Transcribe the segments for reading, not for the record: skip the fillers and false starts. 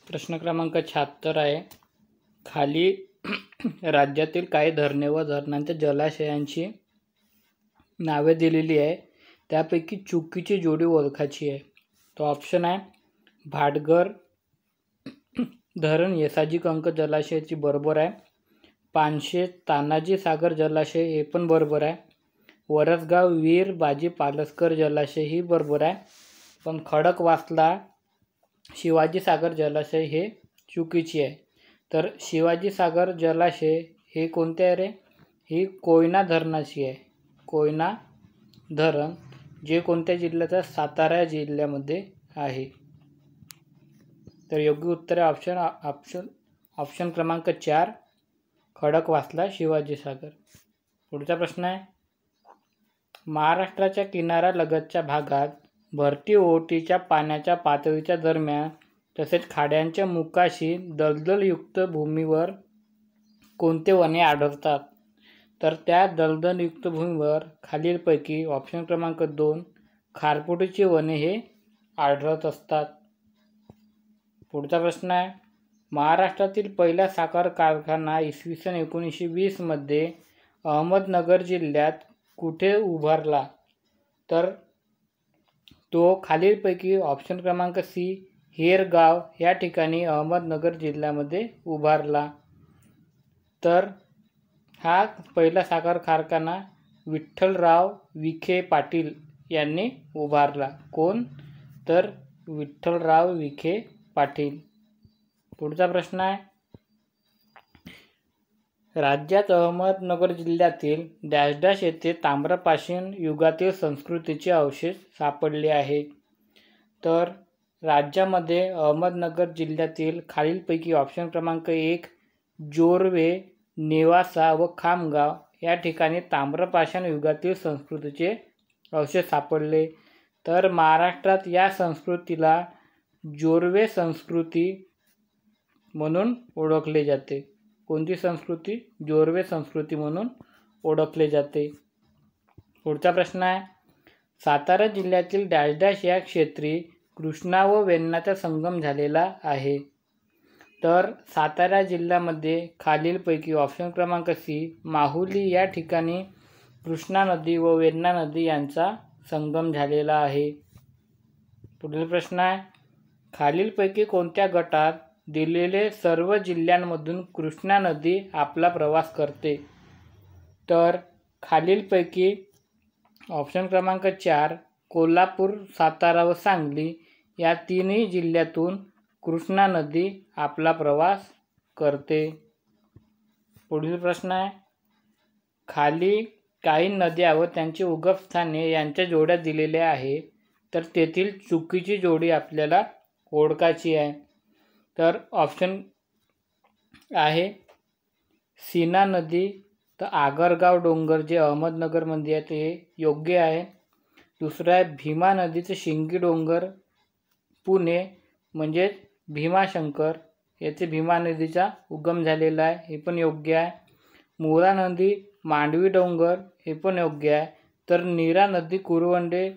प्रश्न क्रमांक 76 आहे. खाली राज्यातील काही धरणे व धरणांच्या जलाशयांची नावे दिलेली आहे. त्यापैकी चुकीची जोडी ओळखायची आहे. तो ऑप्शन आहे भाटघर धरण येसाजी कंक जलाशयाची बरोबर आहे. पानशे तानाजी सागर जलाशय हे पण बरोबर आहे. वरसगाव वीर बाजी पालसकर जलाशय ही बरोबर आहे. पण खडकवासला शिवाजी सागर जलाशय हे चुकीची आहे. तर शिवाजी सागर जलाशय हे कोणते आहे रे? ही कोयना धरणाची आहे. कोयना धरण जे कोणत्या जिल्ह्याचा? सातारा जिल्ह्यामध्ये आहे. तर योग्य उत्तर आहे ऑप्शन क्रमांक 4 खडकवासला शिवाजी सागर. पुढचा प्रश्न आहे. महाराष्ट्राच्या किनाऱ्यालगतच्या भागात भरती ओहोटीच्या पाण्याच्या पातळीच्या दरम्यान तसेच खाड्यांच्या मुखाशी दलदलयुक्त भूमीवर कोणते वने आढळतात? तर त्या दलदलयुक्त भूमीवर खालीलपैकी ऑप्शन क्रमांक 2 खारफुटीची वने हे आढळत असतात. पुढचा प्रश्न आहे. महाराष्ट्रातील पहिला साखर कारखाना इसवी सन 1920 मध्ये अहमदनगर जिल्ह्यात कुठे उभारला? तर तो खालीलपैकी ऑप्शन क्रमांक सी हेरगाव या ठिकाणी अहमदनगर जिल्ह्यामध्ये उभारला. तर हा पहिला साखर कारखाना विठ्ठलराव विखे पाटील यांनी उभारला. कोण? तर विठ्ठलराव विखे पाटील. पुढचा प्रश्न आहे. राज्यात अहमदनगर जिल्ह्यातील डॅश डॅश येथे ताम्रपाषाण युगातील संस्कृतीचे अवशेष सापडले आहेत. तर राज्यामध्ये अहमदनगर जिल्ह्यातील खालीलपैकी ऑप्शन क्रमांक 1 जोरवे, नेवासा व खामगाव या ठिकाणी ताम्रपाषाण युगातील संस्कृतीचे अवशेष सापडले. तर महाराष्ट्रात या संस्कृतीला जोरवे संस्कृती म्हणून ओळखले जाते. कोणती संस्कृती? जोरवे संस्कृती म्हणून ओळखले जाते. पुढचा प्रश्न आहे. सातारा जिल्ह्यातील डॅश डॅश या क्षेत्री कृष्णा व वेण्णाचा संगम झालेला आहे. तर सातारा जिल्ह्यामध्ये खालीलपैकी ऑप्शन क्रमांक सी माहुली या ठिकाणी कृष्णा नदी व वेण्णा नदी यांचा संगम झालेला आहे. पुढील प्रश्न आहे. खालीलपैकी कोणत्या गटात दिलेले सर्व जिल्ह्यांमधून कृष्णा नदी आपला प्रवास करते? तर खालीलपैकी ऑप्शन क्रमांक 4 कोल्हापूर, सातारा व सांगली या तिन्ही जिल्ह्यातून कृष्णा नदी आपला प्रवास करते. पुढील प्रश्न आहे. खाली काही नद्या व त्यांची उगमस्थाने यांच्या जोड्या दिलेल्या आहे. तर तेथील चुकीची जोडी आपल्याला ओळखायची आहे. तर ऑप्शन आहे सीना नदी. तर आगरगाव डोंगर जे अहमदनगरमध्ये आहे ते योग्य आहे. दुसरं आहे भीमा नदीचे शिंगी डोंगर पुणे म्हणजेच भीमाशंकर येथे भीमा नदीचा उगम झालेला आहे, हे पण योग्य आहे. मुळा नदी मांडवी डोंगर हे पण योग्य आहे. तर नीरा नदी कुरवंडे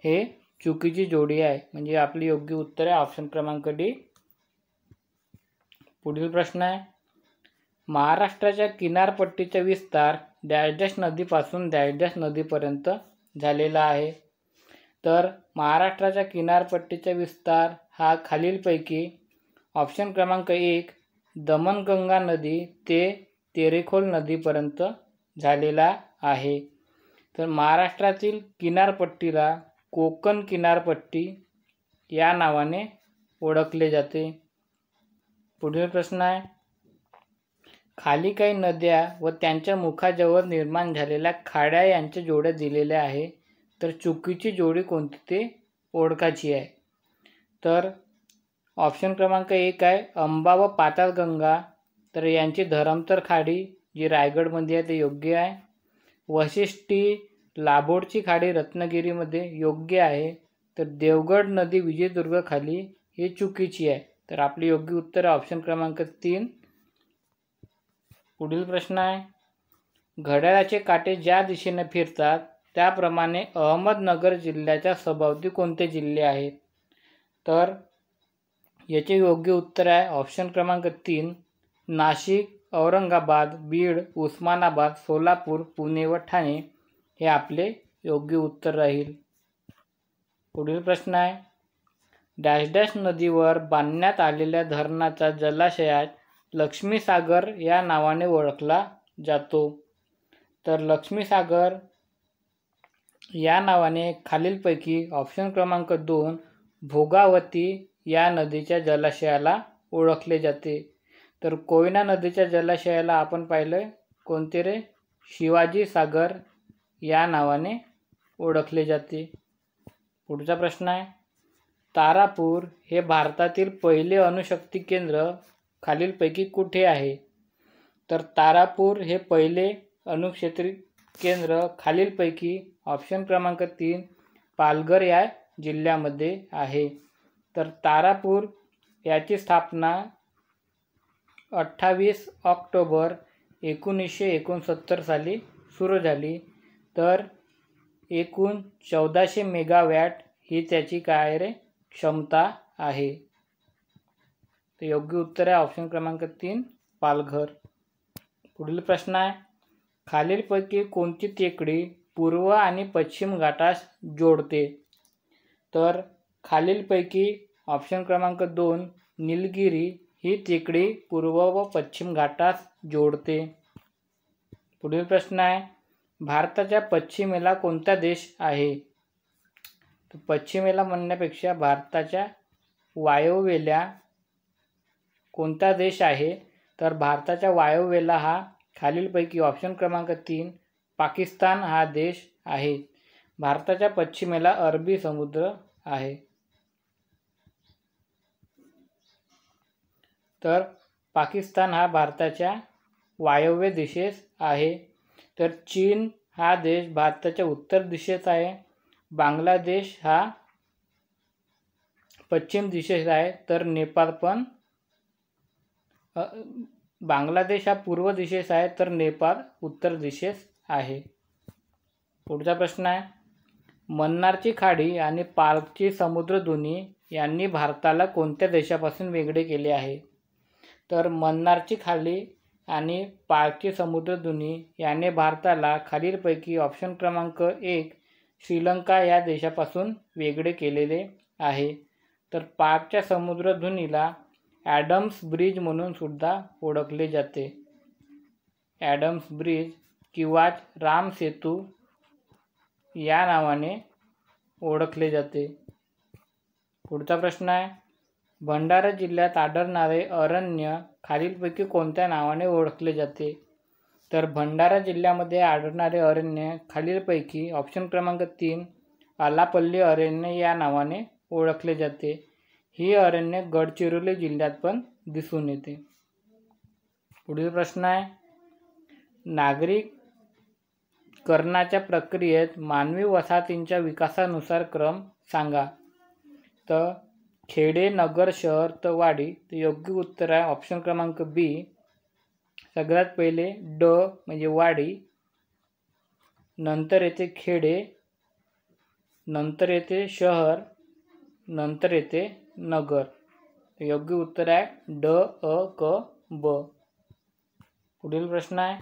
हे चुकीची जोडी आहे. म्हणजे आपली योग्य उत्तर आहे ऑप्शन क्रमांक डी. पुढील प्रश्न आहे. महाराष्ट्राच्या किनारपट्टीचा विस्तार डॅश डॅश नदीपासून डॅश डॅश नदीपर्यंत झालेला आहे. तर महाराष्ट्राच्या किनारपट्टीचा विस्तार हा खालीलपैकी ऑप्शन क्रमांक 1 दमणगंगा नदी ते तेरेखोल नदीपर्यंत झालेला आहे. तर महाराष्ट्रातील किनारपट्टीला कोकण किनारपट्टी या नावाने ओळखले जाते. पुढील प्रश्न आहे. खाली काही नद्या व त्यांच्या मुखाजवळ निर्माण झालेल्या खाड्या यांच्या जोड्या दिलेल्या आहे. तर चुकीची जोडी कोणती ते ओळखायची आहे. तर ऑप्शन क्रमांक 1 आहे अंबा व पाताळगंगा. तर यांची धरमतर खाडी जी रायगडमध्ये आहे ते योग्य आहे. वशिष्ठी लाभोडची खाडी रत्नागिरीमध्ये योग्य आहे. तर देवगड नदी विजयदुर्ग खाली ही चुकीची आहे. तर आपली योग्य उत्तर ऑप्शन क्रमांक 3. पुढील प्रश्न आहे. घड्याळाचे काटे ज्या दिशेने फिरतात त्याप्रमाणे अहमदनगर जिल्ह्याच्या सभोवती कोणते जिल्हे आहेत? तर याचे योग्य उत्तर आहे ऑप्शन क्रमांक 3 नाशिक, औरंगाबाद, बीड, उस्मानाबाद, सोलापूर, पुणे व ठाणे हे आपले योग्य उत्तर राहील. पुढील प्रश्न आहे डॅश डॅश नदीवर बांधण्यात आलेल्या धरणाचा जलाशयात लक्ष्मीसागर या नावाने ओळखला जातो. तर लक्ष्मीसागर या नावाने खालीलपैकी ऑप्शन क्रमांक 2 भोगावती या नदीच्या जलाशयाला ओळखले जाते. तर कोयना नदीच्या जलाशयाला आपण पाहिलं कोणते रे, शिवाजी सागर या नावाने ओळखले जाते. पुढचा प्रश्न आहे तारापूर हे भारतातील पहिले अणुशक्ती केंद्र खालीलपैकी कुठे आहे. तर तारापूर हे पहिले अणुशक्ती केंद्र खालीलपैकी ऑप्शन क्रमांक 3 पालघर या जिल्ह्यामध्ये आहे. तर तारापूर याची स्थापना 28 ऑक्टोबर 1969 साली सुरू झाली. तर एकूण 1400 मेगावॅट ही त्याची काय रे क्षमता आहे. तर योग्य उत्तर आहे ऑप्शन क्रमांक 3 पालघर. पुढील प्रश्न आहे खालीलपैकी कोणती टेकडी पूर्व आणि पश्चिम घाटास जोडते. तर खालीलपैकी ऑप्शन क्रमांक 2 निलगिरी ही टेकडी पूर्व व पश्चिम घाटास जोडते. पुढील प्रश्न आहे भारताच्या पश्चिमेला कोणता देश आहे. तर पश्चिमेला म्हणण्यापेक्षा भारताच्या वायव्येला कोणता देश आहे. तर भारताच्या वायव्येला हा खालीलपैकी ऑप्शन क्रमांक 3 पाकिस्तान हा देश आहे. भारताच्या पश्चिमेला अरबी समुद्र आहे. तर पाकिस्तान हा भारताच्या वायव्य दिशेस आहे. तर चीन हा देश भारताच्या उत्तर दिशेस आहे. बांगलादेश हा पश्चिम दिशेस आहे. तर नेपाळ पण बांगलादेश हा पूर्व दिशेस आहे. तर नेपाळ उत्तर दिशेस आहे. पुढचा प्रश्न आहे मन्नारची खाडी आणि पार्कची समुद्रधुनी यांनी भारताला कोणत्या देशापासून वेगळे केले आहे. तर मन्नारची खाडी आणि पार्कची समुद्रधुनी याने भारताला खालीलपैकी ऑप्शन क्रमांक 1 श्रीलंका या देशापासून वेगळे केलेले आहे. तर पार्कच्या समुद्रधुनीला ॲडम्स ब्रिज म्हणून सुद्धा ओळखले जाते. ॲडम्स ब्रिज किंवा राम सेतू या नावाने ओळखले जाते. पुढचा प्रश्न आहे भंडारा जिल्ह्यात आढळणारे अरण्य खालीलपैकी कोणत्या नावाने ओळखले जाते. तर भंडारा जिल्ह्यामध्ये आढळणारे अरण्य खालीलपैकी ऑप्शन क्रमांक 3 आलापल्ली अरण्य या नावाने ओळखले जाते. ही अरण्य गडचिरोली जिल्ह्यात पण दिसून येते. पुढील प्रश्न आहे नागरीकरणाच्या प्रक्रियेत मानवी वसाहतींच्या विकासानुसार क्रम सांगा. तर खेडे, नगर, शहर तर वाडी. तर योग्य उत्तर आहे ऑप्शन क्रमांक बी सगळ्यात पहिले ड म्हणजे वाडी, नंतर येते खेडे, नंतर येते शहर, नंतर येते नगर. योग्य उत्तर आहे ड अ क ब. पुढील प्रश्न आहे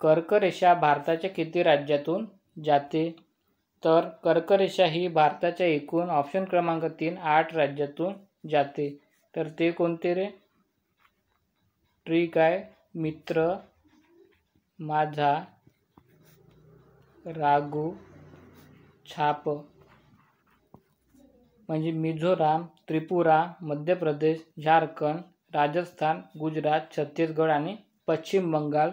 कर्करेषा भारताच्या किती राज्यातून जाते. तर कर्करेषा ही भारताच्या एकूण ऑप्शन क्रमांक 3 8 राज्यातून जाते. तर ते कोणते रे. ट्रिक आहे मित्र, माझा, रागू, छाप. म्हणजे मिझोराम, त्रिपुरा, मध्य प्रदेश, झारखंड, राजस्थान, गुजरात, छत्तीसगड आणि पश्चिम बंगाल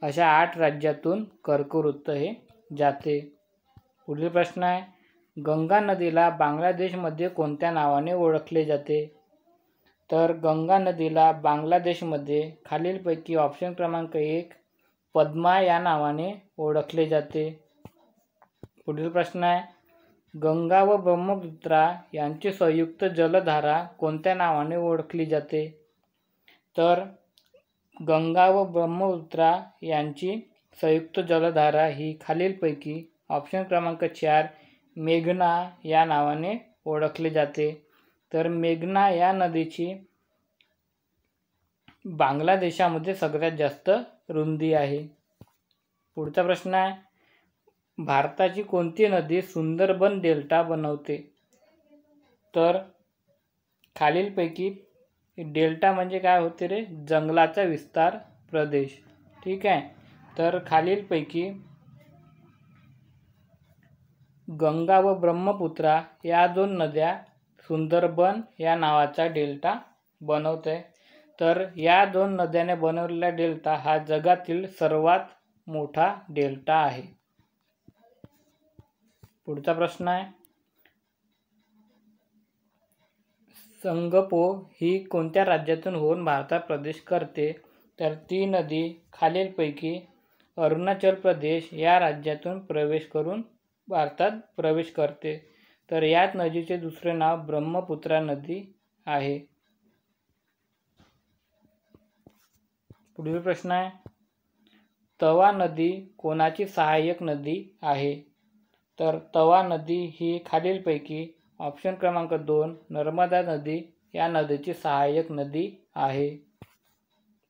अशा 8 राज्यातून कर्कवृत्त हे जाते. पुढील प्रश्न आहे गंगा नदीला बांगलादेशमध्ये कोणत्या नावाने ओळखले जाते. तर गंगा नदीला बांगलादेशमध्ये खालीलपैकी ऑप्शन क्रमांक 1 पद्मा या नावाने ओळखले जाते. पुढील प्रश्न आहे गंगा व ब्रह्मपुत्रा यांची संयुक्त जलधारा कोणत्या नावाने ओळखली जाते. तर गंगा व ब्रह्मपुत्रा यांची संयुक्त जलधारा ही खालीलपैकी ऑप्शन क्रमांक 4 मेघना या नावाने ओळखले जाते. तर मेघना या नदीची बांगलादेशामध्ये सगळ्यात जास्त रुंदी आहे. पुढचा प्रश्न आहे, भारताची कोणती नदी सुंदरबन डेल्टा बनवते? तर खालीलपैकी डेल्टा म्हणजे काय होते रे? जंगलाचा विस्तार प्रदेश. ठीक आहे. तर खालीलपैकी गंगा व ब्रह्मपुत्रा या दोन नद्या सुंदरबन या नावाचा डेल्टा बनवते. तर या दोन नद्याने बनवलेला डेल्टा हा जगातील सर्वात मोठा डेल्टा आहे. पुढचा प्रश्न आहे, संगपो ही कोणत्या राज्यातून होऊन भारतात प्रवेश करते? तर ती नदी खालीलपैकी अरुणाचल प्रदेश या राज्यातून प्रवेश करून भारतात प्रवेश करते. तर याच नदीचे दुसरे नाव ब्रह्मपुत्रा नदी आहे. पुढील प्रश्न आहे, तवा नदी कोणाची सहाय्यक नदी आहे? तर तवा नदी ही खालीलपैकी ऑप्शन क्रमांक 2 नर्मदा नदी या नदीची सहाय्यक नदी आहे.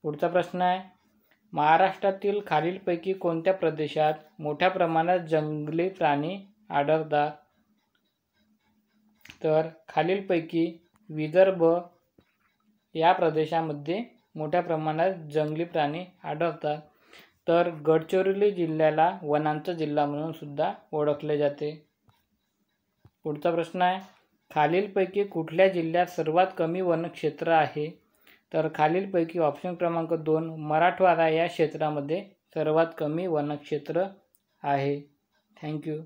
पुढचा प्रश्न आहे, महाराष्ट्रातील खालीलपैकी कोणत्या प्रदेशात मोठ्या प्रमाणात जंगली प्राणी आढळतात? तर खालीलपैकी विदर्भ या प्रदेशामध्ये मोठ्या प्रमाणात जंगली प्राणी आढळतात. तर गडचिरोली जिल्ह्याला वनांचा जिल्हा म्हणून सुद्धा ओळखले जाते. पुढचा प्रश्न आहे, खालीलपैकी कुठल्या जिल्ह्यात सर्वात कमी वनक्षेत्र आहे? तर खालीलपैकी ऑप्शन क्रमांक 2 मराठवाडा या क्षेत्रामध्ये सर्वात कमी वनक्षेत्र आहे. थँक्यू.